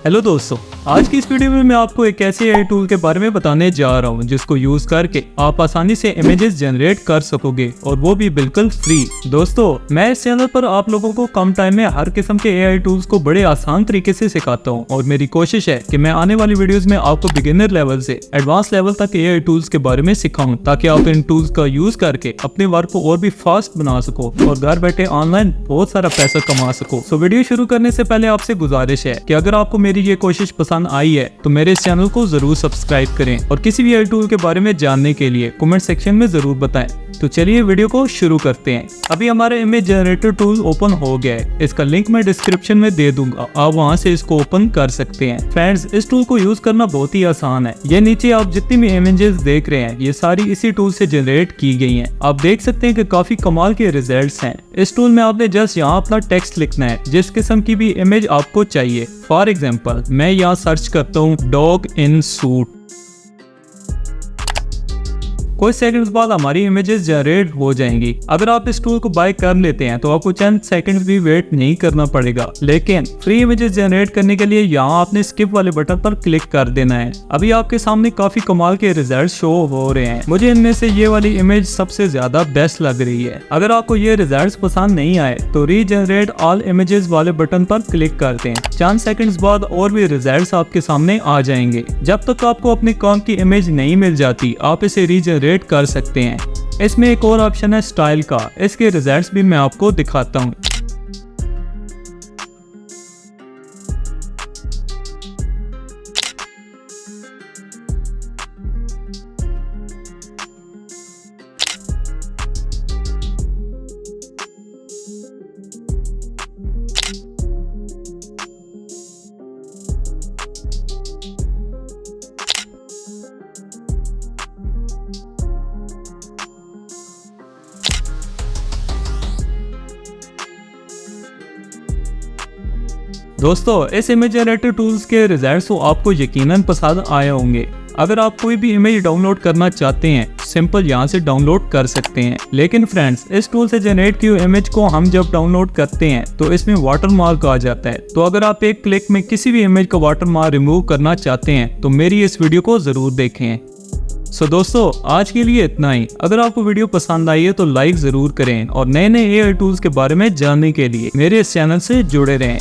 Hello दोस्तों, आज की इस वीडियो में मैं आपको एक ऐसे एआई टूल के बारे में बताने जा रहा हूं जिसको यूज करके आप आसानी से इमेजेस जनरेट कर सकोगे और वो भी बिल्कुल फ्री। दोस्तों, मैं इस चैनल पर आप लोगों को कम टाइम में हर किस्म के एआई टूल्स को बड़े आसान तरीके से सिखाता हूं और मेरी कोशिश है कि मैं आने वाली वीडियोस में आपको बिगिनर लेवल से एडवांस लेवल तक एआई टूल्स के बारे में सिखाऊं ताकि आप इन टूल्स का यूज करके अपने वर्क को और भी फास्ट बना सको और घर बैठे ऑनलाइन बहुत सारा पैसा कमा सको। तो वीडियो शुरू करने से पहले आपसे गुजारिश है कि अगर आपको मेरी ये कोशिश पसंद आई है तो मेरे इस चैनल को जरूर सब्सक्राइब करें और किसी भी एआई टूल के बारे में जानने के लिए कमेंट सेक्शन में जरूर बताएं। तो चलिए वीडियो को शुरू करते हैं। अभी हमारा इमेज जनरेटर टूल ओपन हो गया है। इसका लिंक मैं डिस्क्रिप्शन में दे दूंगा, आप वहां से इसको ओपन कर सकते हैं। फ्रेंड्स, इस टूल को यूज करना बहुत ही आसान है। ये नीचे आप जितनी भी इमेजेस देख रहे हैं ये सारी इसी टूल से जनरेट की गई हैं। आप देख सकते हैं कि काफी कमाल के रिजल्ट्स हैं। इस टूल में आपने जस्ट यहाँ अपना टेक्स्ट लिखना है जिस किस्म की भी इमेज आपको चाहिए। फॉर एग्जाम्पल मैं यहाँ सर्च करता हूँ डॉग इन सूट। कुछ सेकंड्स बाद हमारी इमेजेस जनरेट हो जाएंगी। अगर आप इस टूल को बाय कर लेते हैं तो आपको चंद सेकंड्स भी वेट नहीं करना पड़ेगा, लेकिन फ्री इमेजेस जनरेट करने के लिए यहाँ आपने स्किप वाले बटन पर क्लिक कर देना है। अभी आपके सामने काफी कमाल के रिजल्ट्स शो हो रहे हैं। मुझे इनमें से ये वाली इमेज सबसे ज्यादा बेस्ट लग रही है। अगर आपको ये रिजल्ट्स पसंद नहीं आए तो रीजनरेट ऑल इमेजेस वाले बटन पर क्लिक कर दें। चंद सेकंड्स बाद और भी रिजल्ट्स आपके सामने आ जाएंगे। जब तक आपको अपने काम की इमेज नहीं मिल जाती आप इसे रीजनरेट कर सकते हैं। इसमें एक और ऑप्शन है स्टाइल का, इसके रिजल्ट्स भी मैं आपको दिखाता हूँ। दोस्तों, इस इमेज जनरेटर टूल्स के रिजल्ट्स तो आपको यकीनन पसंद आए होंगे। अगर आप कोई भी इमेज डाउनलोड करना चाहते हैं सिंपल यहाँ से डाउनलोड कर सकते हैं। लेकिन फ्रेंड्स, इस टूल से जनरेट की हुई इमेज को हम जब डाउनलोड करते हैं तो इसमें वाटरमार्क आ जाता है। तो अगर आप एक क्लिक में किसी भी इमेज का वाटरमार्क रिमूव करना चाहते हैं तो मेरी इस वीडियो को जरूर देखें। सो दोस्तों, आज के लिए इतना ही। अगर आपको वीडियो पसंद आई है तो लाइक जरूर करें और नए नए एआई टूल्स के बारे में जानने के लिए मेरे इस चैनल से जुड़े रहें।